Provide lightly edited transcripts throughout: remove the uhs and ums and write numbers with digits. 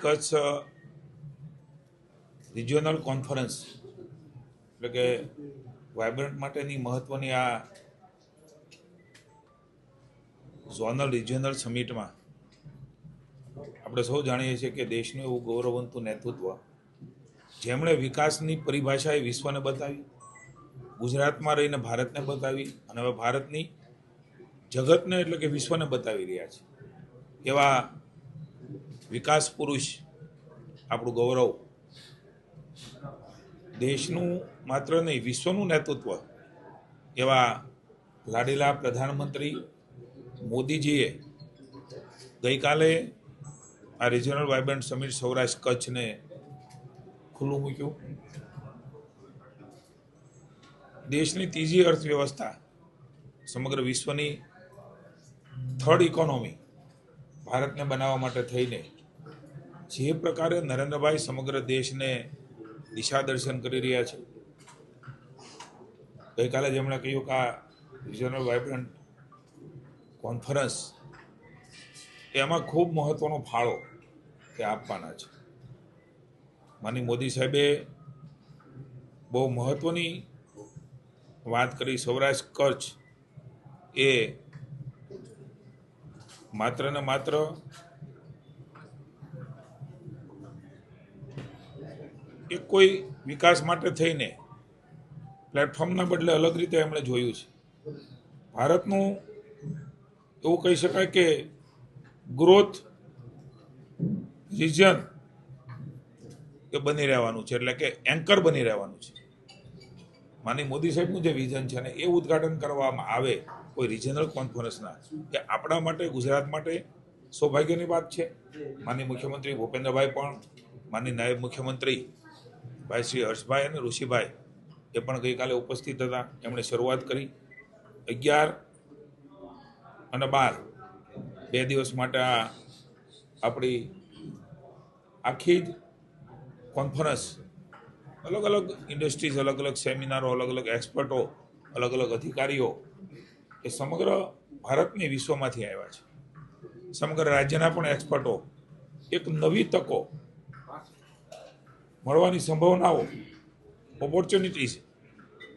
Kutch regional conference એટલે કે vibrant માટેની મહત્વની આ ઝોનલ રિજિયોનલ સમિટમાં આપણે સૌ જાણીએ છીએ કે દેશનું એવું ગૌરવવંતું નેતૃત્વ જેમણે વિકાસની પરિભાષા એ વિશ્વને બતાવી, ગુજરાતમાં રહીને ભારતને બતાવી અને હવે ભારતની જગતને એટલે કે વિશ્વને બતાવી રહ્યા છે એવા વિકાસ પુરુષ, આપણું ગૌરવ, દેશનું માત્ર નહીં વિશ્વનું નેતૃત્વ એવા લાડીલા પ્રધાનમંત્રી મોદીજીએ ગઈકાલે આ રિજિયોનલ વાયબ્રન્ટ સમિટ સૌરાષ્ટ્ર કચ્છને ખુલ્લું મૂક્યું. દેશની ત્રીજી અર્થવ્યવસ્થા, સમગ્ર વિશ્વની થર્ડ ઇકોનોમી ભારતને બનાવવા માટે થઈને જે પ્રકારે નરેન્દ્રભાઈ સમગ્ર દેશને દિશા દર્શન કરી રહ્યા છે, ગઈકાલે જેમણે કહ્યું કે આ રિજિયોનલ વાયબ્રન્ટ કોન્ફરન્સ એમાં ખૂબ મહત્વનો ફાળો તે આપવાના છે. માનનીય મોદી સાહેબે બહુ મહત્વની વાત કરી. સૌરાષ્ટ્ર કચ્છ એ માત્ર ને માત્ર એક કોઈ વિકાસ માટે થઈને પ્લેટફોર્મના બદલે અલગ રીતે એમણે જોયું છે. ભારતનું એવું કહી શકાય કે ગ્રોથ રિજન એ બની રહેવાનું છે, એટલે કે એન્કર બની રહેવાનું છે. માનનીય મોદી સાહેબનું જે વિઝન છે ને એ ઉદ્ઘાટન કરવામાં આવે કોઈ રિજનલ કોન્ફરન્સના, કે આપણા માટે, ગુજરાત માટે સૌભાગ્યની વાત છે. માનનીય મુખ્યમંત્રી ભૂપેન્દ્રભાઈ પણ, માનનીય નાયબ મુખ્યમંત્રી ભાઈ શ્રી હર્ષભાઈ અને ઋષિભાઈ એ પણ ગઈકાલે ઉપસ્થિત હતા. એમણે શરૂઆત કરી. 11 અને 12 2 દિવસ માટે આ આપણી આખી જ કોન્ફરન્સ, અલગ અલગ ઇન્ડસ્ટ્રીઝ, અલગ અલગ સેમિનારો, અલગ અલગ એક્સપર્ટો, અલગ અલગ અધિકારીઓ એ સમગ્ર ભારતની વિશ્વમાંથી આવ્યા છે. સમગ્ર રાજ્યના પણ એક્સપર્ટો, એક નવી તકો મળવાની સંભાવનાઓ, ઓપોર્ચ્યુનિટીઝ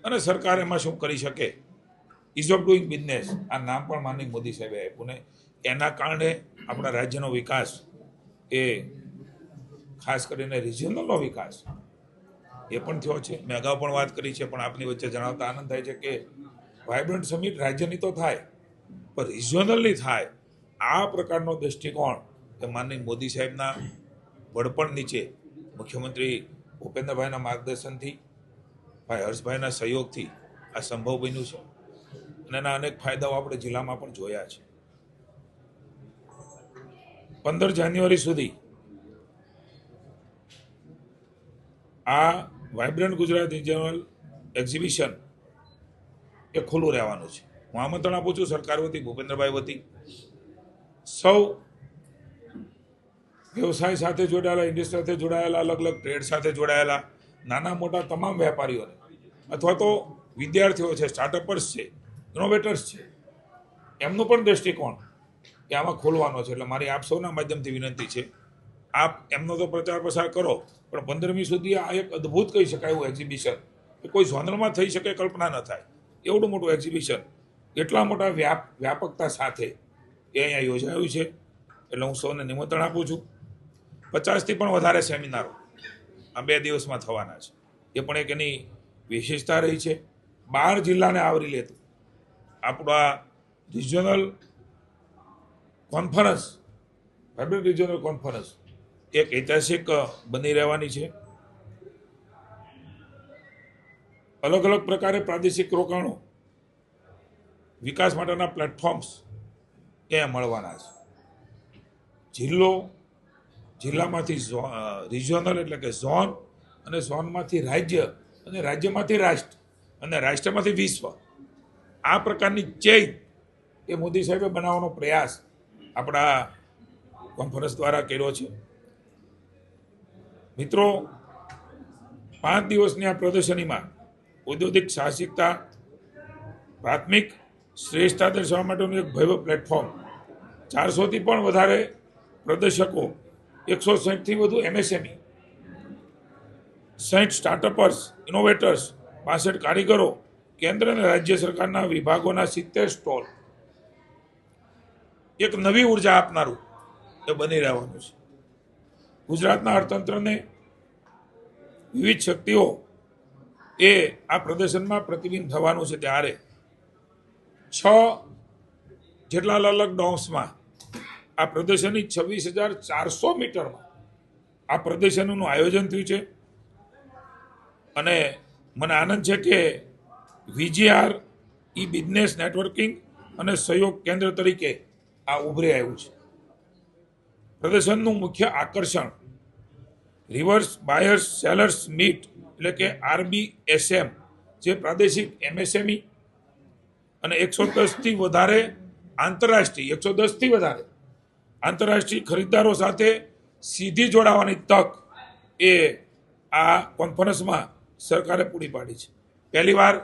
અને સરકાર એમાં શું કરી શકે, ઇઝ ઓફ ડુઈંગ બિઝનેસ, આ નામ પણ માનનીય મોદી સાહેબે આપ્યું ને એના કારણે આપણા રાજ્યનો વિકાસ એ ખાસ કરીને રિજિયોનલનો વિકાસ એ પણ થયો છે. મેં અગાઉ પણ વાત કરી છે, પણ આપની વચ્ચે જણાવતા આનંદ થાય છે કે વાયબ્રન્ટ સમિટ રાજ્યની તો થાય પણ રિજિયોનલની થાય, આ પ્રકારનો દૃષ્ટિકોણ એ માનનીય મોદી સાહેબના વડપણ નીચે, મુખ્યમંત્રી ભૂપેન્દ્રભાઈના માર્ગદર્શનથી, ભાઈ હર્ષભાઈના સહયોગથી આ સંભવ બન્યું છે અને એના અનેક ફાયદાઓ આપણે જિલ્લામાં પણ જોયા છે. 15 જાન્યુઆરી સુધી આ વાયબ્રન્ટ ગુજરાત રિજિયોનલ એક્ઝિબિશન એ ખુલ્લું રહેવાનું છે. હું આમંત્રણ આપું છું સરકાર વતી, ભૂપેન્દ્રભાઈ વતી, સૌ વ્યવસાય સાથે જોડાયેલા, ઇન્ડસ્ટ્રી સાથે જોડાયેલા, અલગ અલગ ટ્રેડ સાથે જોડાયેલા નાના મોટા તમામ વેપારીઓને અથવા તો વિદ્યાર્થીઓ છે, સ્ટાર્ટઅપર્સ છે, ઇનોવેટર્સ છે, એમનું પણ દૃષ્ટિકોણ કે આમાં ખોલવાનો છે. એટલે મારી આપ સૌના માધ્યમથી વિનંતી છે, આપ એમનો તો પ્રચાર પ્રસાર કરો, પણ 15મી સુધી આ એક અદ્ભુત કહી શકાય એવું એક્ઝિબિશન કે કોઈ ઝોનલમાં થઈ શકે કલ્પના ન થાય એવડું મોટું એક્ઝિબિશન એટલા મોટા વ્યાપકતા સાથે એ અહીંયા યોજાયું છે. એટલે હું સૌને નિમંત્રણ આપું છું. 50થી પણ વધારે સેમિનારો આ 2 દિવસમાં થવાના છે. એ પણ એક એની વિશેષતા રહી છે. 12 જિલ્લાને આવરી લેતું આપણું આ regional conference, vibrant regional conference એક ઐતિહાસિક બની રહેવાની છે. અલગ અલગ પ્રકારે પ્રાદેશિક રોકાણો, વિકાસ માટેના પ્લેટફોર્મ્સ એ મળવાના છે. જિલ્લામાંથી રિજિયોનલ એટલે કે ઝોન, અને ઝોનમાંથી રાજ્ય, અને રાજ્યમાંથી રાષ્ટ્ર, અને રાષ્ટ્રમાંથી વિશ્વ, આ પ્રકારની ચેઇન એ મોદી સાહેબે બનાવવાનો પ્રયાસ આપણા કોન્ફરન્સ દ્વારા કર્યો છે. મિત્રો, 5 દિવસની આ પ્રદર્શનીમાં ઔદ્યોગિક સાહસિકતા, પ્રાથમિક શ્રેષ્ઠતા દર્શાવવા માટેનું એક ભવ્ય પ્લેટફોર્મ, 400થી પણ વધારે પ્રદર્શકો 160થી વધુ MSME, 60 સ્ટાર્ટઅપર્સ, ઇનોવેટર્સ, 62 કારીગરો, કેન્દ્ર અને રાજ્ય સરકારના વિભાગોના 70 સ્ટોલ, એક નવી ઉર્જા આપનારું એ બની રહેવાનું છે. ગુજરાતના અર્થતંત્રને વિવિધ શક્તિઓ એ આ પ્રદર્શનમાં પ્રતિબિંબ થવાનું છે. ત્યારે 6 જેટલા અલગ અલગ ડોમ્સમાં આ પ્રદર્શનની 26,400 મીટરમાં આ પ્રદર્શનનું આયોજન થયું છે. અને મને આનંદ છે કે VGR બિઝનેસ નેટવર્કિંગ અને સહયોગ કેન્દ્ર તરીકે આ ઉભરી આવ્યું છે. પ્રદર્શનનું મુખ્ય આકર્ષણ રિવર્સ બાયર્સ સેલર્સ મીટ એટલે કે RBSM, જે પ્રાદેશિક MSME અને 110થી વધારે આંતરરાષ્ટ્રીય ખરીદદારો સાથે સીધી જોડાવાની તક એ આ કોન્ફરન્સમાં સરકારે પૂરી પાડી છે. પહેલીવાર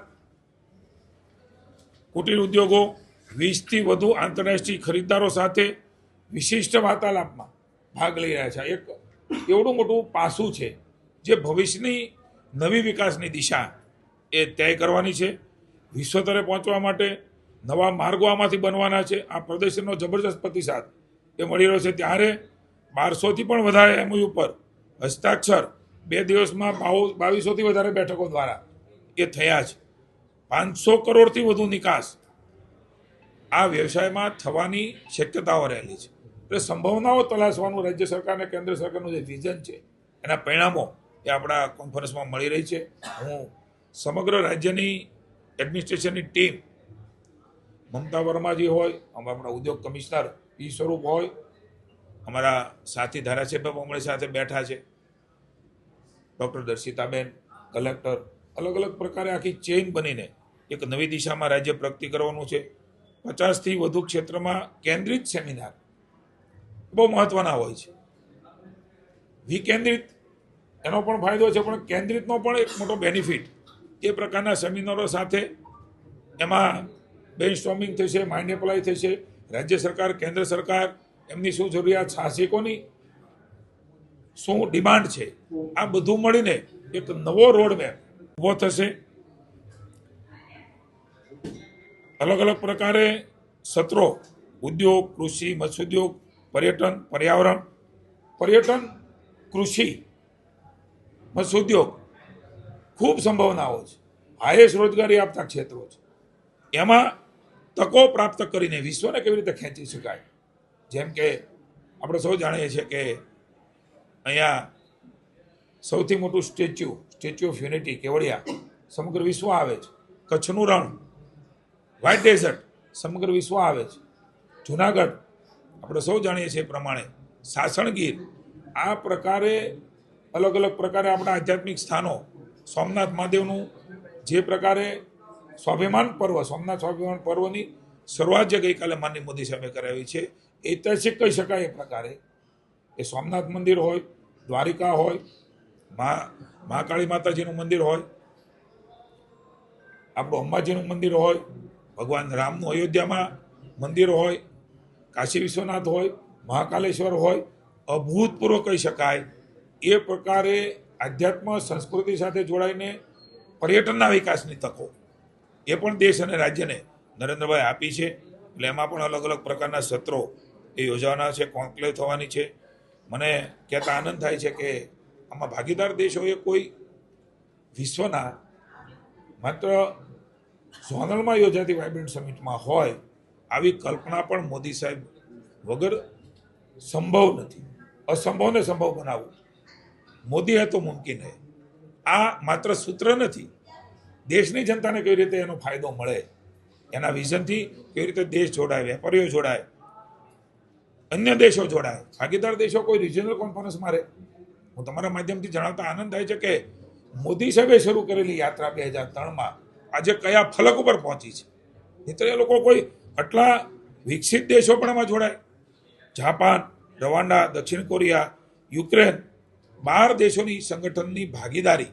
કુટીર ઉદ્યોગો 20થી વધુ આંતરરાષ્ટ્રીય ખરીદદારો સાથે વિશિષ્ટ વાર્તાલાપમાં ભાગ લઈ રહ્યા છે. એક એવડું મોટું પાસું છે જે ભવિષ્યની નવી વિકાસની દિશા એ તય કરવાની છે. વિશ્વ સ્તરે પહોંચવા માટે નવા માર્ગો આમાંથી બનવાના છે. આ પ્રદર્શનનો જબરજસ્ત પ્રતિસાદ એ મળી રહ્યો છે. ત્યારે 1200થી પણ વધારે MOU પર હસ્તાક્ષર 2 દિવસમાં 2200થી વધારે બેઠકો દ્વારા એ થયા છે. 500 કરોડથી વધુ નિકાસ આ વ્યવસાયમાં થવાની શક્યતાઓ રહેલી છે. એટલે સંભાવનાઓ તલાશવાનું રાજ્ય સરકાર અને કેન્દ્ર સરકારનું જે વિઝન છે એના પરિણામો એ આપણા કોન્ફરન્સમાં મળી રહી છે. હું સમગ્ર રાજ્યની એડમિનિસ્ટ્રેશનની ટીમ, મમતા વર્માજી હોય, આપણા ઉદ્યોગ કમિશનર સ્વરૂપ હોય, અમારા સાથી ધારાસભ્ય પણ અમારી સાથે બેઠા છે, ડૉક્ટર દર્શિતાબેન, કલેક્ટર, અલગ અલગ પ્રકારે આખી ચેઇન બનીને એક નવી દિશામાં રાજ્ય પ્રગતિ કરવાનું છે. 50થી વધુ ક્ષેત્રમાં કેન્દ્રિત સેમિનાર બહુ મહત્વના હોય છે. વિકેન્દ્રિત એનો પણ ફાયદો છે, પણ કેન્દ્રિતનો પણ એક મોટો બેનિફિટ. એ પ્રકારના સેમિનારો સાથે એમાં બ્રેઇનસ્ટોર્મિંગ થશે, માઇન્ડ એપ્લાય થશે. રાજ્ય સરકાર, કેન્દ્ર સરકાર, એમની શું જરૂરિયાત, સાહસિકોની શું ડિમાન્ડ છે, આ બધું મળીને એક નવો રોડમેપ ઊભો થશે. અલગ અલગ પ્રકારે સત્રો ઉદ્યોગ, કૃષિ, મત્સ્યોદ્યોગ, પર્યટન, પર્યાવરણ, કૃષિ, મત્સ્યોદ્યોગ ખૂબ સંભાવનાઓ છે. હાઈએસ્ટ રોજગારી આપતા ક્ષેત્રો છે. એમાં તકો પ્રાપ્ત કરીને વિશ્વને કેવી રીતે ખેંચી શકાય. જેમ કે આપણે સૌ જાણીએ છીએ કે અહીંયા સૌથી મોટું સ્ટેચ્યુ ઓફ યુનિટી કેવડિયા સમગ્ર વિશ્વ આવે છે. કચ્છનું રણ, વ્હાઇટ ડેઝર્ટ સમગ્ર વિશ્વ આવે છે. જુનાગઢ આપણે સૌ જાણીએ છીએ એ પ્રમાણે, સાસણગીર, આ પ્રકારે અલગ અલગ પ્રકારે આપણા આધ્યાત્મિક સ્થાનો, સોમનાથ મહાદેવનું જે પ્રકારે સ્વાભિમાન પર્વ, સોમનાથ સ્વાભિમાન પર્વની શરૂઆત જે ગઈકાલે માનનીય મોદી સાહેબે કરાવી છે, ઐતિહાસિક કહી શકાય એ પ્રકારે. એ સોમનાથ મંદિર હોય, દ્વારિકા હોય, મહાકાળી માતાજીનું મંદિર હોય, આપણું અંબાજીનું મંદિર હોય, ભગવાન રામનું અયોધ્યામાં મંદિર હોય, કાશી વિશ્વનાથ હોય, મહાકાલેશ્વર હોય, અભૂતપૂર્વ કહી શકાય એ પ્રકારે આધ્યાત્મ સંસ્કૃતિ સાથે જોડાઈને પર્યટનના વિકાસની તકો એ પણ દેશ અને રાજ્યને નરેન્દ્રભાઈ આપી છે. એટલે એમાં પણ અલગ અલગ પ્રકારના સત્રો એ યોજવાના છે, કોન્ક્લેવ થવાની છે. મને કહેતા આનંદ થાય છે કે આમાં ભાગીદાર દેશોએ કોઈ વિશ્વના માત્ર ઝોનલમાં યોજાતી વાઇબ્રન્ટ સમિટમાં હોય આવી કલ્પના પણ મોદી સાહેબ વગર સંભવ નથી. અસંભવને સંભવ બનાવવું મોદી હે તો મુમકિન હે. આ માત્ર સૂત્ર નથી. દેશની જનતાને કેવી રીતે એનો ફાયદો મળે, એના વિઝનથી કેવી રીતે દેશ જોડાય, વેપારીઓ જોડાય, અન્ય દેશો જોડાય, ભાગીદાર દેશો કોઈ રિજનલ કોન્ફરન્સમાં રહે. હું તમારા માધ્યમથી જણાવતા આનંદ થાય છે કે મોદી સાહેબે શરૂ કરેલી યાત્રા 2003માં આજે કયા ફલક ઉપર પહોંચી છે. નહીં તો એ લોકો કોઈ આટલા વિકસિત દેશો પણ એમાં જોડાય. જાપાન, રવાંડા, દક્ષિણ કોરિયા, યુક્રેન, 12 દેશોની સંગઠનની ભાગીદારી,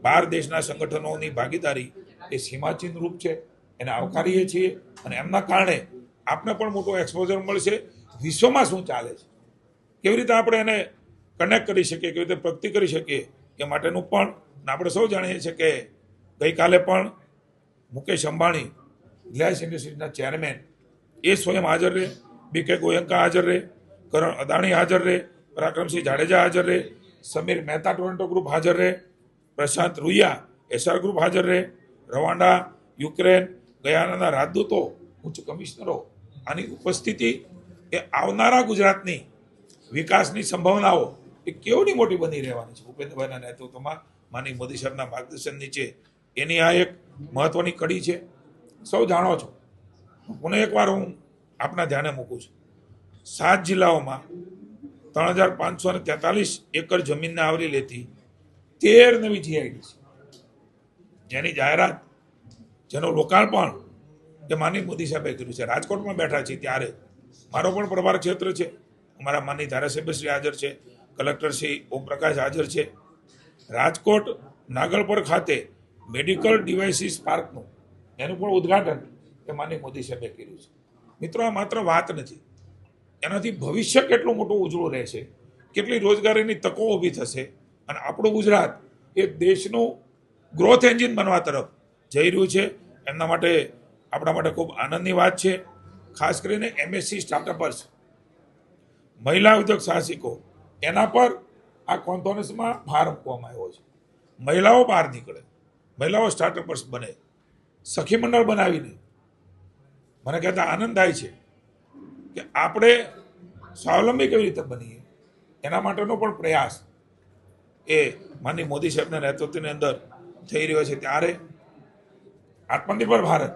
12 દેશના સંગઠનોની ભાગીદારી એ સીમાચિહ્ન રૂપ છે. એને આવકારીએ છીએ અને એમના કારણે આપને પણ મોટો એક્સપોઝર મળશે વિશ્વમાં શું ચાલે છે. કેવી રીતે આપણે એને કનેક્ટ કરી શકીએ, કેવી રીતે પ્રગતિ કરી શકીએ એ માટેનું પણ આપણે સૌ જાણીએ છીએ કે ગઈકાલે પણ મુકેશ અંબાણી રિલાયન્સ ઇન્ડસ્ટ્રીઝના ચેરમેન એ સ્વયં હાજર રહે, બીકે ગોયંકા હાજર રહે, કરણ અદાણી હાજર રહે, પરાક્રમસિંહ જાડેજા હાજર રહે, સમીર મહેતા ટોરન્ટો ગ્રુપ હાજર રહે, પ્રશાંત રૂયા એસઆર ગ્રુપ હાજર રહે, રવાંડા, યુક્રેન, ગયાનાના રાજદૂતો, ઉચ્ચ કમિશનરો. આની ઉપસ્થિતિ એ આવનારા ગુજરાતની વિકાસની સંભાવનાઓ એ કેવડી મોટી બની રહેવાની છે. ભૂપેન્દ્રભાઈના નેતૃત્વમાં માનનીય મોદી સાહેબના માર્ગદર્શન નીચે એની આ એક મહત્વની કડી છે. સૌ જાણો છો, પુનઃ એકવાર હું આપના ધ્યાને મૂકું છું, 7 જિલ્લાઓમાં 3543 એકર જમીનને આવરી લેતી 13 નવી જીઆઈડી છે, જેની જાહેરાત, જેનું લોકાર્પણ એ માનનીય મોદી સાહેબે કર્યું છે. રાજકોટમાં બેઠા છીએ ત્યારે મારો પણ પ્રભાર ક્ષેત્ર છે, અમારા માનનીય ધારાસભ્યશ્રી હાજર છે, કલેક્ટર શ્રી ઓમપ્રકાશ હાજર છે. રાજકોટ નાગલપર ખાતે મેડિકલ ડિવાઇસીસ પાર્કનું એનું પણ ઉદ્ઘાટન એ માનનીય મોદી સાહેબે કર્યું છે. મિત્રો, આ માત્ર વાત નથી, એનાથી ભવિષ્ય કેટલું મોટું ઉજળું રહેશે, કેટલી રોજગારીની તકો ઊભી થશે અને આપણું ગુજરાત એ દેશનું ગ્રોથ એન્જિન બનવા તરફ જઈ રહ્યું છે. એમના માટે આપણા માટે ખૂબ આનંદની વાત છે. ખાસ કરીને એમએસસી સ્ટાર્ટઅપર્સ, મહિલા ઉદ્યોગ સાહસિકો, એના પર આ કોન્ફરન્સમાં ભાર મૂકવામાં આવ્યો છે. મહિલાઓ બહાર નીકળે, મહિલાઓ સ્ટાર્ટઅપર્સ બને, સખી મંડળ બનાવીને મને કહેતા આનંદ થાય છે કે આપણે સ્વાવલંબી કેવી રીતે બનીએ એના માટેનો પણ પ્રયાસ એ માનનીય મોદી સાહેબના નેતૃત્વની અંદર થઈ રહ્યો છે. ત્યારે આત્મનિર્ભર ભારત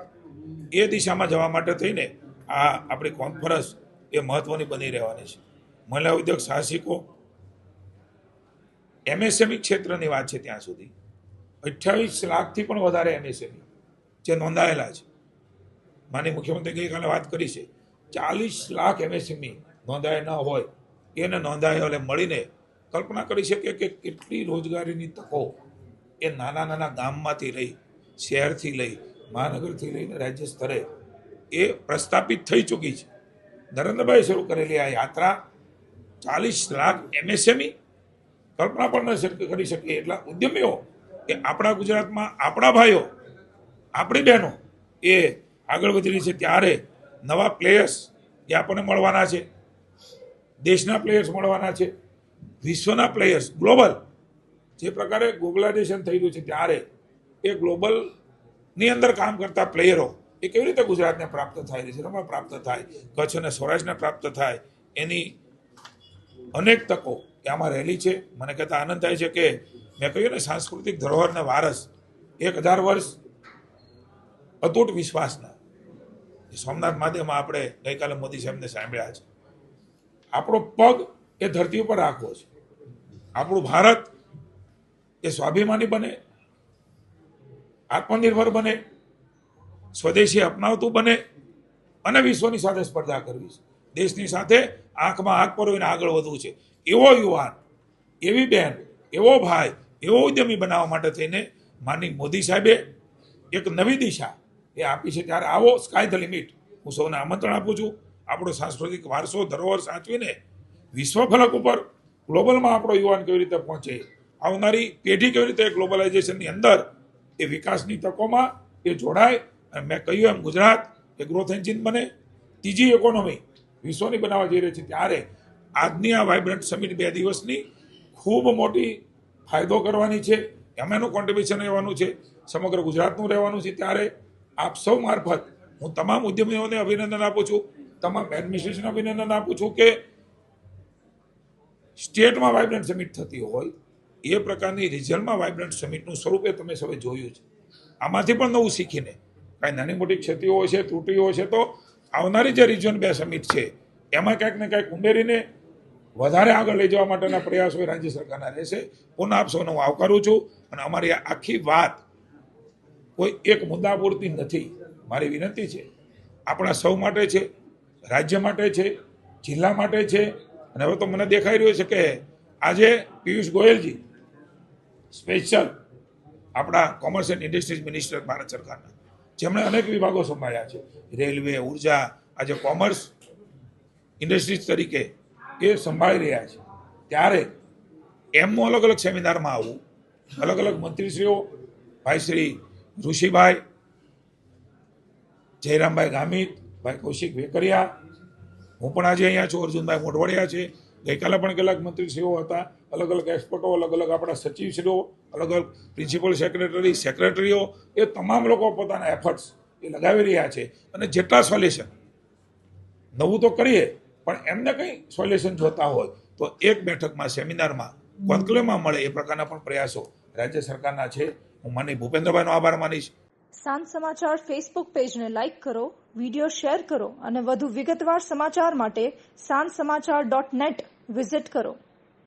એ દિશામાં જવા માટે થઈને આ આપણી કોન્ફરન્સ એ મહત્વની બની રહેવાની છે. મહિલા ઉદ્યોગ સાહસિકો, એમએસએમઈ ક્ષેત્રની વાત છે ત્યાં સુધી 28 લાખથી પણ વધારે એમએસએમઈ જે નોંધાયેલા છે. માનનીય મુખ્યમંત્રી ગઈકાલે વાત કરી છે, 40 લાખ એમએસએમઈ નોંધાયા ન હોય એને નોંધાયેલે મળીને કલ્પના કરી શકીએ કે કેટલી રોજગારીની તકો એ નાના નાના ગામમાંથી લઈ, શહેરથી લઈ, મહાનગરથી લઈને રાજ્ય સ્તરે એ પ્રસ્થાપિત થઈ ચૂકી છે. નરેન્દ્રભાઈ શરૂ કરેલી આ યાત્રા 40 લાખ એમએસએમઈ કલ્પના પણ ન કરી શકીએ એટલા ઉદ્યમીઓ એ આપણા ગુજરાતમાં, આપણા ભાઈઓ, આપણી બહેનો એ આગળ વધી રહી છે. ત્યારે નવા પ્લેયર્સ એ આપણને મળવાના છે, દેશના પ્લેયર્સ મળવાના છે, વિશ્વના પ્લેયર્સ, ગ્લોબલ જે પ્રકારે ગ્લોબલાઇઝેશન થઈ રહ્યું છે ત્યારે એ ગ્લોબલની અંદર કામ કરતા પ્લેયરો એ કેવી રીતે ગુજરાતને પ્રાપ્ત થાય, રિઝર્વમાં પ્રાપ્ત થાય, કચ્છ અને સૌરાષ્ટ્રને પ્રાપ્ત થાય, એની અનેક તકો એ આમાં રહેલી છે. મને કહેતા આનંદ થાય છે કે મેં કહ્યું ને, સાંસ્કૃતિક ધરોહરને વારસ 1000 વર્ષ અતૂટ વિશ્વાસના સોમનાથ મહાદેવમાં આપણે ગઈકાલે મોદી સાહેબને સાંભળ્યા છે. આપણો પગ એ ધરતી ઉપર રાખવો છે. આપણું ભારત એ સ્વાભિમાની બને, આત્મનિર્ભર બને, સ્વદેશી અપનાવતું બને અને વિશ્વની સાથે સ્પર્ધા કરવી છે. દેશની સાથે આંખમાં આંખ પરોવીને આગળ વધવું છે. એવો યુવાન, એવી બહેન, એવો ભાઈ, એવો ઉદ્યમી બનાવવા માટે થઈને માનનીય મોદી સાહેબે એક નવી દિશા એ આપી છે. ત્યારે આવો સ્કાય ધ લિમિટ, હું સૌને આમંત્રણ આપું છું. આપણો સાંસ્કૃતિક વારસો, ધરોહર સાચવીને વિશ્વ ફલક ઉપર ગ્લોબલમાં આપણો યુવાન કેવી રીતે પહોંચે, આવનારી પેઢી કેવી રીતે ગ્લોબલાઇઝેશનની અંદર એ વિકાસની તકોમાં એ જોડાય. અને મેં કહ્યું એમ ગુજરાત એ ગ્રોથ એન્જિન બને, ત્રીજી ઇકોનોમી વિશ્વની બનાવવા જઈ રહી છે. ત્યારે આજની આ વાઇબ્રન્ટ સમિટ 2 દિવસની ખૂબ મોટી ફાયદો કરવાની છે. એમાં એનું કોન્ટ્રીબ્યુશન રહેવાનું છે, સમગ્ર ગુજરાતનું રહેવાનું છે. ત્યારે આપ સૌ મારફત હું તમામ ઉદ્યમીઓને અભિનંદન આપું છું, તમામ એડમિનિસ્ટ્રેશન અભિનંદન આપું છું કે સ્ટેટમાં વાઇબ્રન્ટ સમિટ થતી હોય એ પ્રકારની રિજનલમાં વાઇબ્રન્ટ સમિટનું સ્વરૂપે તમે સૌએ જોયું છે. આમાંથી પણ નવું શીખીને કાંઈ નાની મોટી ક્ષતિઓ છે, ત્રુટીઓ છે, તો આવનારી જે રિજન 2 સમિટ છે એમાં ક્યાંક ને ક્યાંક ઉમેરીને વધારે આગળ લઈ જવા માટેના પ્રયાસો રાજ્ય સરકારના રહેશે. પુનઃ આપ સૌને હું આવકારું છું. અને અમારી આખી વાત કોઈ એક મુદ્દા પૂરતી નથી. મારી વિનંતી છે, આપણા સૌ માટે છે, રાજ્ય માટે છે, જિલ્લા માટે છે. અને હવે તો મને દેખાઈ રહ્યું છે કે આજે પિયુષ ગોયલજી સ્પેશિયલ આપણા commerce and industries minister Bharat સરકારના, જેમણે અનેક વિભાગો સંભાળ્યા છે, રેલવે, ઉર્જા, આજે કોમર્સ ઇન્ડસ્ટ્રીઝ તરીકે એ સંભાળી રહ્યા છે, ત્યારે એમનું અલગ અલગ સેમિનારમાં આવવું, અલગ અલગ મંત્રીશ્રીઓ, ભાઈ શ્રી ઋષિભાઈ, જયરામભાઈ ગામિત, ભાઈ કૌશિક વેકરિયા, હું પણ આજે અહીંયા છું, અર્જુનભાઈ મોઢવાડિયા છે, ગઈકાલે પણ કેટલાક મંત્રીશ્રીઓ હતા, અલગ અલગ એક્સપર્ટો, અલગ અલગ આપણા સચિવશ્રીઓ, અલગ અલગ પ્રિન્સિપલ સેક્રેટરીઓ, એ તમામ લોકો પોતાના એફર્ટ્સ એ લગાવી રહ્યા છે. અને જેટલા સોલ્યુશન નવું તો કરીએ, પણ એમને કંઈ સોલ્યુશન જોતા હોય તો એક બેઠકમાં, સેમિનારમાં, કોન્ક્લેવમાં મળે એ પ્રકારના પણ પ્રયાસો રાજ્ય સરકારના છે. હું માનનીય ભૂપેન્દ્રભાઈનો આભાર માનીશ. સાંજ સમાચાર ફેસબુક પેજને લાઇક કરો, વિડીયો શેર કરો અને વધુ વિગતવાર સમાચાર માટે sanssamachar.net વિઝિટ કરો.